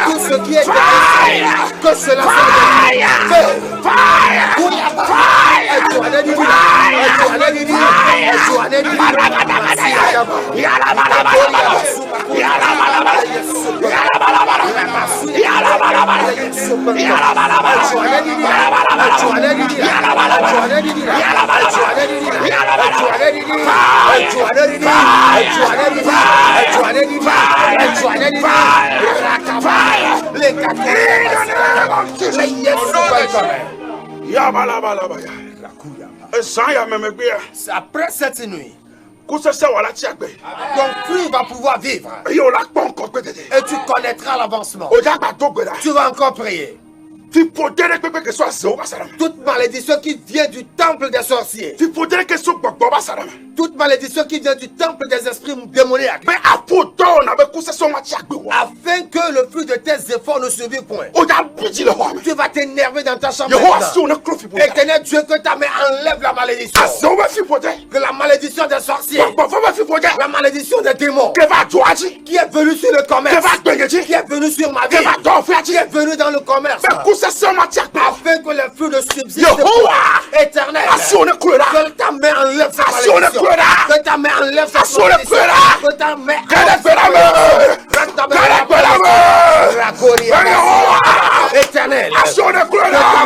Tout ce qui est que cela après cette nuit, ton fruit va pouvoir vivre et tu connaîtras l'avancement. Tu vas encore prier. Toute malédiction qui vient du temple des sorciers, toute malédiction qui vient du temple des esprits démoniaques, afin que le fruit de tes efforts ne survive point, tu vas t'énerver dans ta chambre. Éternel Dieu, que ta main enlève la malédiction, que la malédiction des sorciers, la malédiction des démons qui est venue sur le commerce, qui est venue sur ma vie, qui est venue dans le commerce, afin que le fruit de subsiste éternel, que ta main enlève cette malédiction, que ta main enlève cette malédiction, que ta main éternel, que ta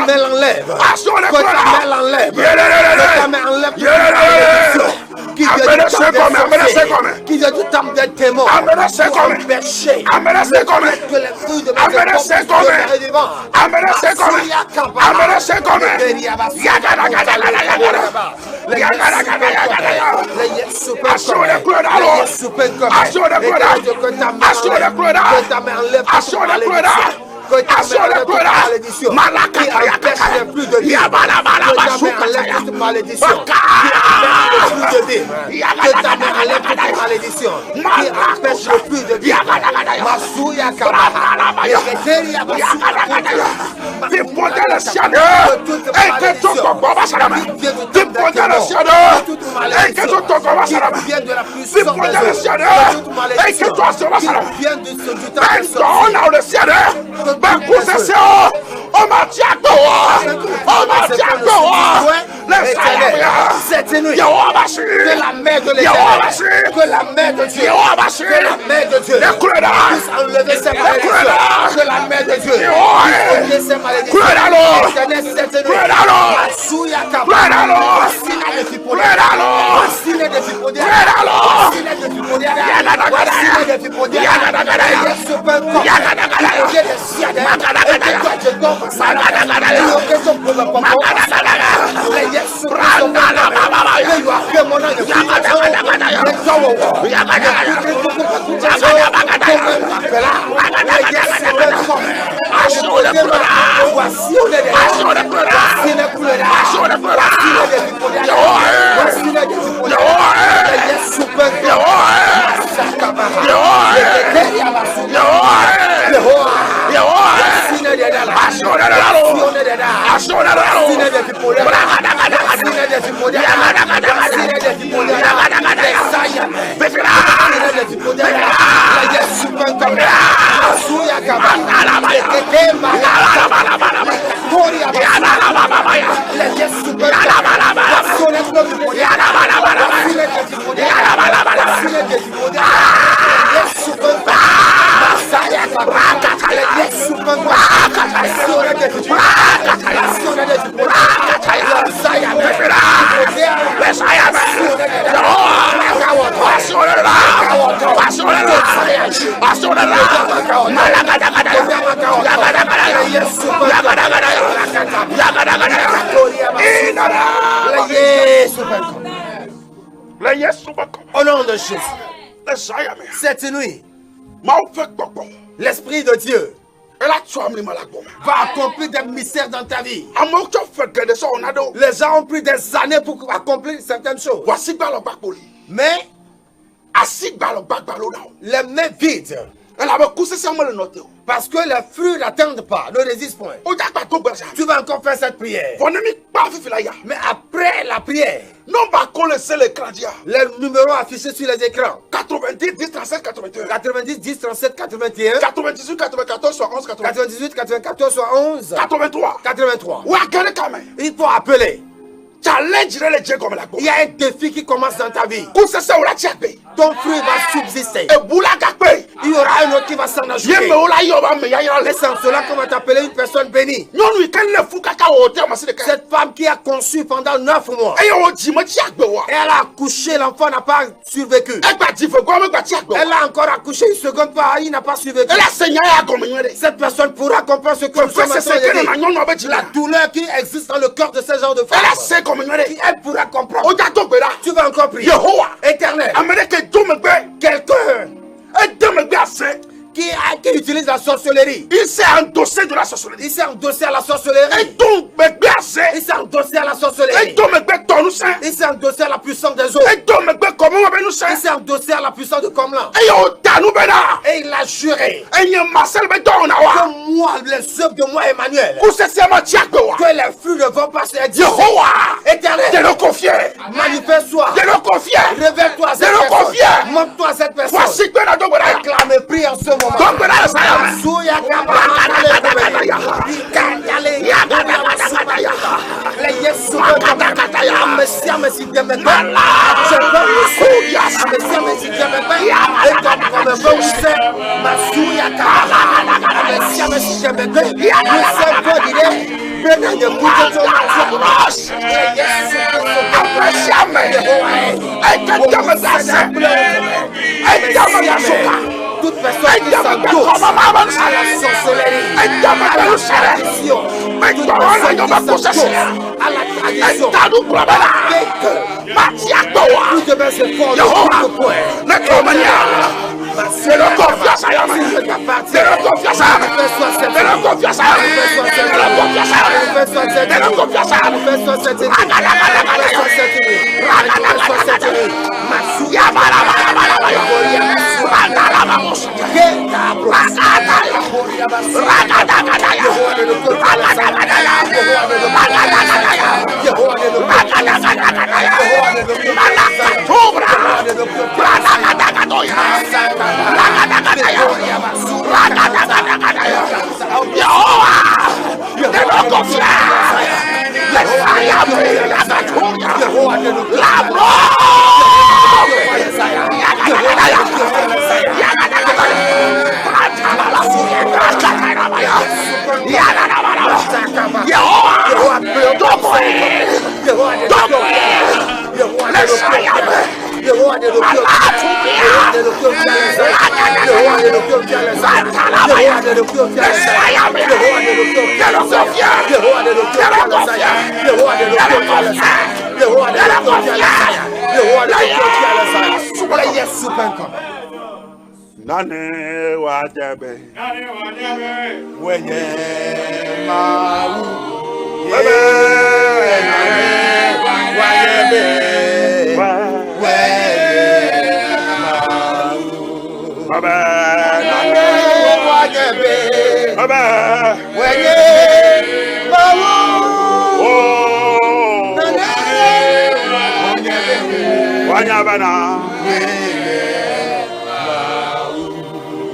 main l'enlève, que ta main l'enlève, que ta main enlève toute malédiction qui vient du temple des démons, pour empêcher que les fruits de mes efforts soient vivants. nuit, Yehova Bashi. que la main de Yehova l'Éternel, Bashi. que la main de Dieu, Yehova Bashi. que la main de Dieu Les couleurs. puisse enlever ses malédictions, que la main de Dieu Yehova. puisse enlever ses malédictions. Kuedalo. Éternel, cette nuit, Kuedalo. Masuya Kaba, Kuedalo. voici les défipodés, Kuedalo. voici les défipodés, Kuedalo. voici les défipodés, voici les défipodés, Yesu Penko, défipodés des siades, et que toi tu tombes, ça n'a pas de que ton problème pas bon, les Yesu Penko, que you are here, mon âme, les voici on est voici les couleurs, voici les défipodés, voici les défipodés, les Yesu Penko, au nom de Jésus, cette nuit, l'Esprit de Dieu va accomplir des mystères dans ta vie. Les gens ont pris des années pour accomplir certaines choses. Mais les mains vides, parce que les fruits n'attendent pas, ne résistent point. Tu vas encore faire cette prière. Mais après la prière, les numéros affichés sur les écrans 90 10 37 81 90 10 37 81 98 94 71 98 94 71 83. Il faut appeler. Il y a un défi qui commence dans ta vie. Ton fruit va subsister. Il y aura un autre qui va s'en ajouter. Et sans cela qu'on va t'appeler une personne bénie. Cette femme qui a conçu pendant 9 mois. Elle a accouché, l'enfant n'a pas survécu. Elle a encore accouché une seconde fois, il n'a pas survécu. Cette personne pourra comprendre ce que nous sommes en train de dire. La douleur qui existe dans le cœur de ce genre de femme. Elle pourra comprendre. Tu vas encore prier. Éternel, quelqu'un qui utilise la sorcellerie. Il s'est endossé de la sorcellerie. Il s'est endossé à la sorcellerie. Il s'est endossé à la sorcellerie. Il s'est endossé à la puissance des eaux. Il s'est endossé à la puissance de Comlan. Et il a juré que moi, les œuvres de moi, Emmanuel, que les fruits ne vont pas se dire. Éternel, manifeste-toi. Révèle-toi à cette personne. Montre-toi à cette personne. Acclame, prie en ce moment. Toute personne qui s'endosse à la sorcellerie, à la tradition, toute personne qui s'endosse à la tradition, tout de même se fort de tout le point. C'est le confiance à l'homme. C'est le confiance à l'homme. C'est le confiance à l'homme. C'est le confiance à l'homme. C'est le confiance à l'homme. C'est le Nane wajebe wenye mau wajebe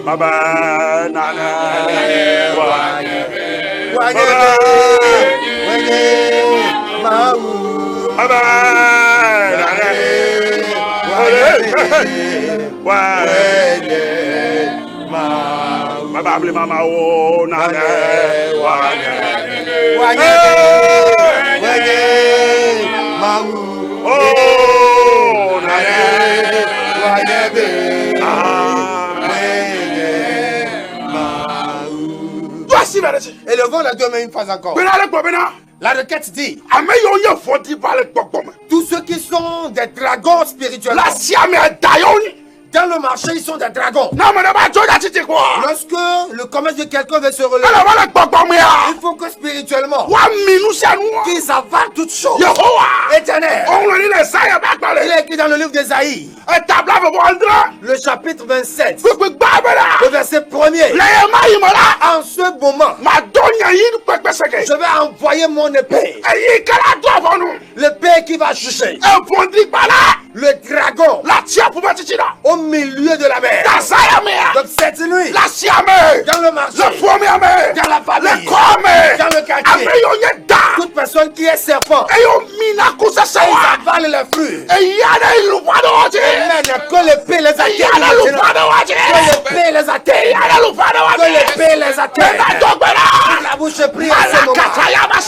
Baba nana Élevons la deux mains une fois encore. La requête dit, tous ceux qui sont des dragons spirituels, dans le marché, ils sont des dragons. Lorsque le commerce de quelqu'un veut se relever, il faut que spirituellement, qu'ils avalent toutes choses éternelles. Il est écrit dans le livre d'Ésaïe, le chapitre 27, le verset 1er. En ce moment, je vais envoyer mon épée. L'épée qui va juger le dragon au milieu de la mer. Donc cette nuit, dans le marché, dans la famille, dans le quartier, toute personne qui est serpent, ils avalent les fruits. Que l'épée les atteigne. Que l'épée les atteigne. Que l'épée les atteigne. La bouche prie à ce moment.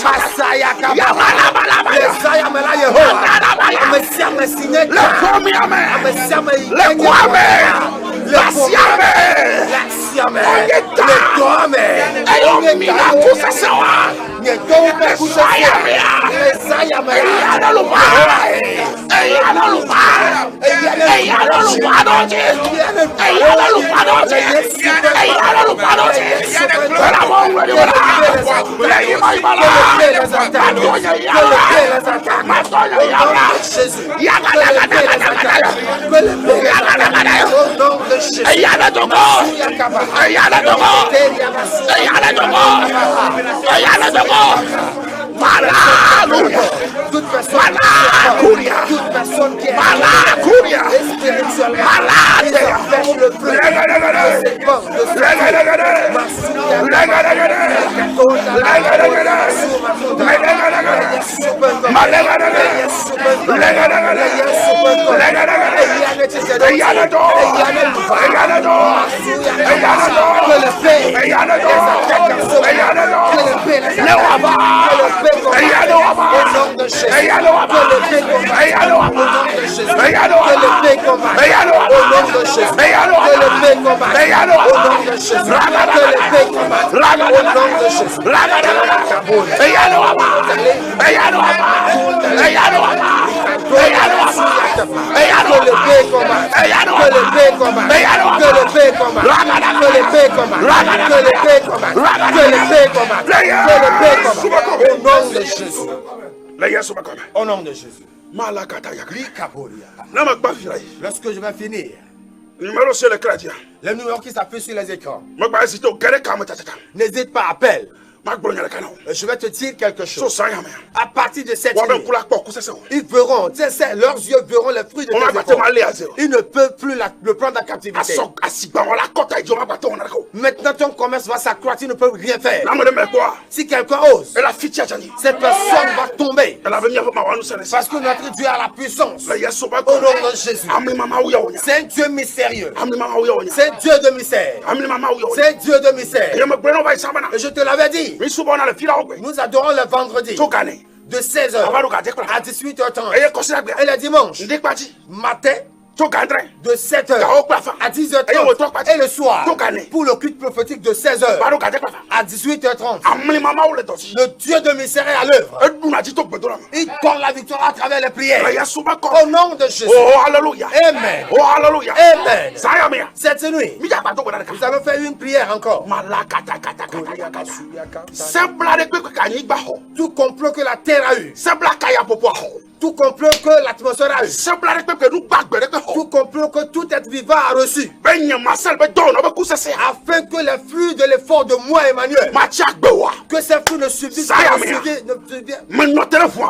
Masaya Kabala. Les Sayamela Yehowa. Messia Messine. Le toute personne qui est spirituellement au nom de Jésus. Lorsque je vais finir, le numéro qui s'affiche sur les écrans, n'hésite pas, appelle. Je vais te dire quelque chose. À partir de cette nuit, ils verront, leurs yeux verront les fruits de tes efforts. Ils ne peuvent plus le prendre en captivité. Maintenant ton commerce va s'accroître, ils ne peuvent rien faire. Si quelqu'un ose, cette personne va tomber. Parce que notre Dieu a la puissance. Au nom de Jésus. C'est un Dieu mystérieux. C'est un Dieu de mystère. C'est un Dieu de mystère. Et je te l'avais dit. Nous adorons le vendredi. de 16h à 18h30. Et le dimanche matin de 7h à 10h30 et le soir pour le culte prophétique de 16h à 18h30. Le Dieu de mystère est à l'œuvre. Il donne la victoire à travers les prières. Au nom de Jésus. Oh alléluia. Amen. Oh alléluia. Amen. Cette nuit, nous allons faire une prière encore. Tout complot que la terre a eu, tout complot que l'atmosphère a eu, tout complot que tout être vivant a reçu, afin que les flux de l'effort de moi, Emmanuel, que ces flux ne subissent pas.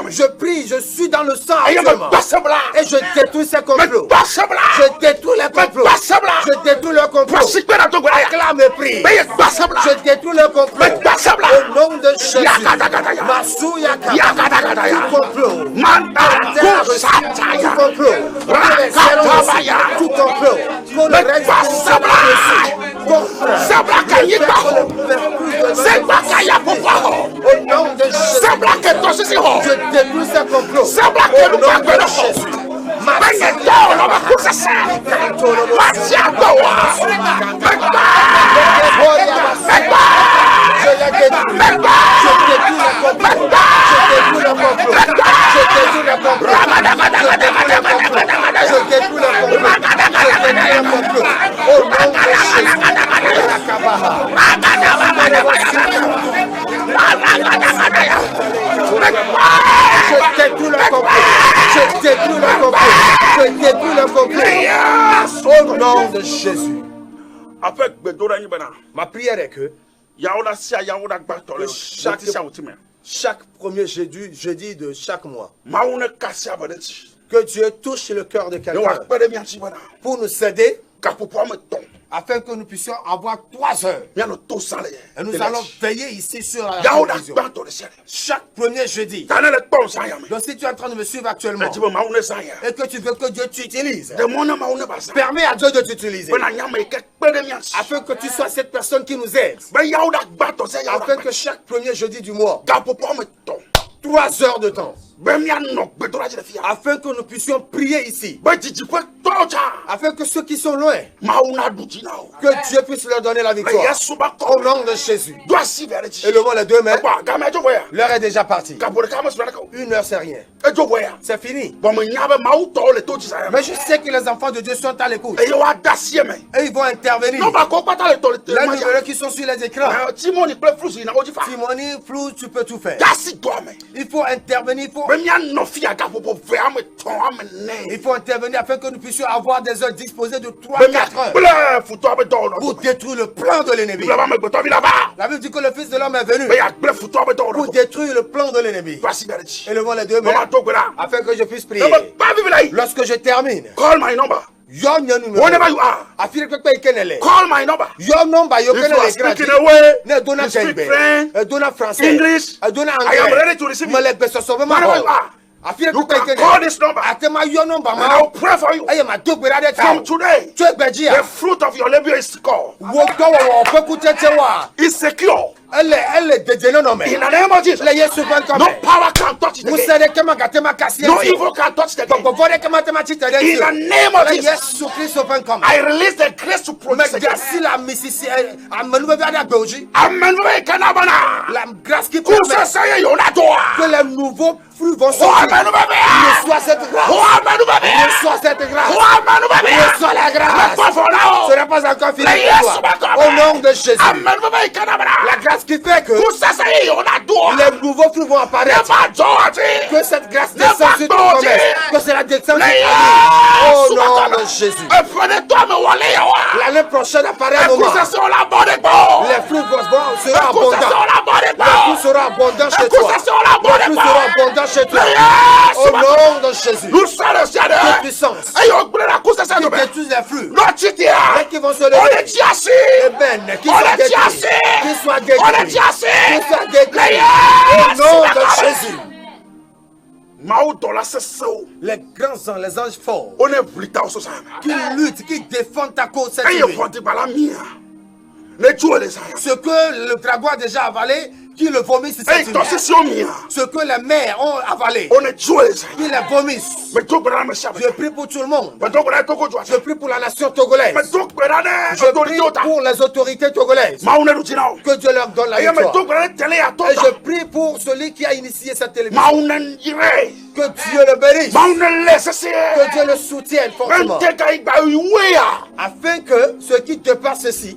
Je prie, je suis dans le sang actuellement, et je détruis ces complots. Je détruis les complots. Je détruis le complot. Acclame et prie. Je détruis le complot. Au nom de Jésus. Masou Yaka. Tout complot. Tout complot. Tout complot. Pour le reste au nom de Jésus. Je détruis ce complot. Au nom de Jésus. Au nom de Jésus. Ma prière est que chaque premier jeudi de chaque mois, que Dieu touche le cœur de quelqu'un pour nous aider, afin que nous puissions avoir 3 heures. Et nous allons veiller ici sur la télévision. Chaque premier jeudi. Donc si tu es en train de me suivre actuellement et que tu veux que Dieu t'utilise, permets à Dieu de t'utiliser, afin que tu sois cette personne qui nous aide, afin que chaque premier jeudi du mois, 3 heures de temps, afin que nous puissions prier ici, afin que ceux qui sont loin, que Dieu puisse leur donner la victoire. Au nom de Jésus. Élevons les 2 mains. L'heure est déjà partie. 1 heure, c'est rien. C'est fini. Mais je sais que les enfants de Dieu sont à l'écoute. Et ils vont intervenir. Les numéros qui sont sur les écrans. Timoni, flou, tu peux tout faire. Il faut intervenir. Il faut intervenir afin que nous puissions avoir des heures disposées de 3-4 heures pour détruire le plan de l'ennemi. La Bible dit que le Fils de l'homme est venu pour détruire le plan de l'ennemy. Élevons les 2 mains afin que je puisse prier. Lorsque je termine, call my number. Your numéro. Whenever you are, call my number. Your number. If you are speaking away, you speak French, English, I am ready to receive you. Whenever you are, you can call this number and I will pray for you. From today, the fruit of your labor is called. It's secure. In the name of Jesus, no power can touch it again. No evil can touch it again. In the name of Jesus, I release the grace to produce again. Amen. La grâce qui permet que les nouveaux fruits vont sortir. Reçois cette grâce. Reçois cette grâce. Reçois la grâce. Ce n'est pas encore fini pour toi. Au nom de Jésus. La grâce qui fait que les nouveaux fruits vont apparaître. Que cette grâce descende sur ton commerce. Que cela descende sur au nom de Jésus. L'année prochaine apparaît un moment. Les fruits seront abondants. Les fruits seront abondants chez toi. Les fruits seront abondants chez toi. Au nom de Jésus. Toute puissance. Qui détruisent les fruits. Et qui vont se lever. Qu'ils soient détruits. Au nom de Jésus. Les grands anges, les anges forts, qui luttent, qui défendent ta cause cette nuit. Ce que le dragon a déjà avalé, qui le vomissent cette nuit. Ce que les mères ont avalé, qui les vomissent. Je prie pour tout le monde. Je prie pour la nation togolaise. Je prie pour les autorités togolaises. Que Dieu leur donne la victoire. Et je prie pour celui qui a initié cette télévision. Que Dieu le bénisse. Que Dieu le soutienne fortement. Afin que ce qui te passe ceci,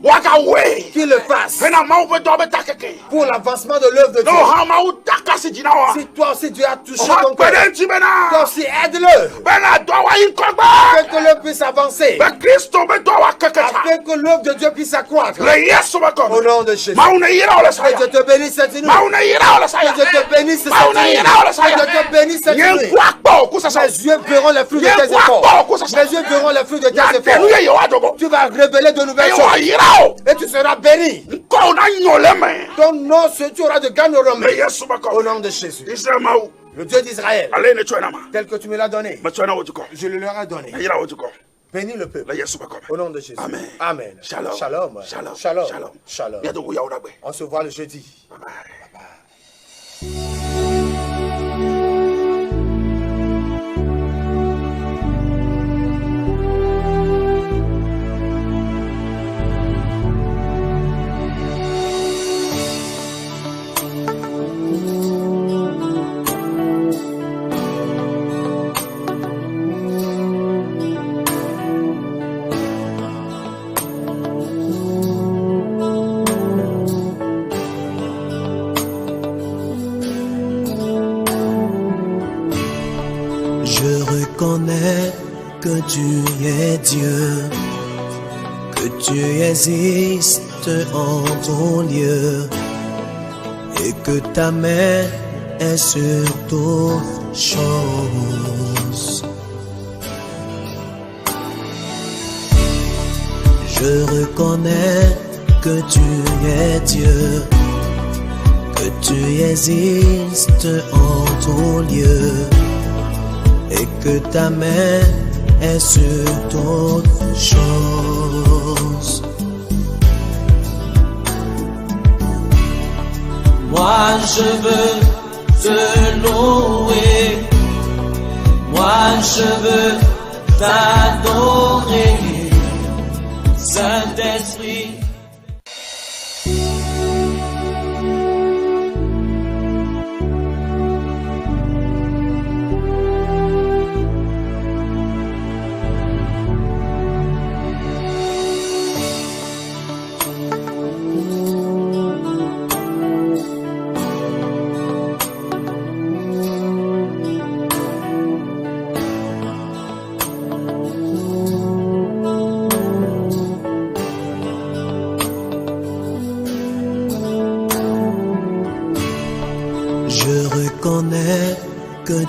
qu'il le fasse pour l'avancement de l'œuvre de Dieu. Si toi aussi Dieu a touché ton cœur, toi aussi aide-le. Afin que l'œuvre puisse avancer. Afin que l'œuvre de Dieu puisse accroître. Au nom de Jésus. Que Dieu te bénisse cette nuit. Que Dieu te bénisse cette nuit. Que Dieu te bénisse cette nuit. Mes yeux verront les fruits de tes efforts. Mes yeux verront les fruits de tes efforts. Tu vas révéler de nouvelles choses. Et tu seras béni. Ton nom, tu auras de gagnes au nom de Jésus. Le Dieu d'Israël, tel que tu me l'as donné, je le leur ai donné. Bénis le peuple. Au nom de Jésus. Amen. Amen. Shalom. Shalom. Shalom. Shalom. Shalom. Shalom. Shalom. On se voit le jeudi. Bye bye. Bye bye. Je reconnais que tu es Dieu, que tu existes en ton lieu, et que ta main est sur toutes choses. Je reconnais que tu es Dieu, que tu existes en ton lieu, et que ta main est sur toutes choses. Moi je veux te louer, moi je veux t'adorer, Saint-Esprit. Je reconnais que tu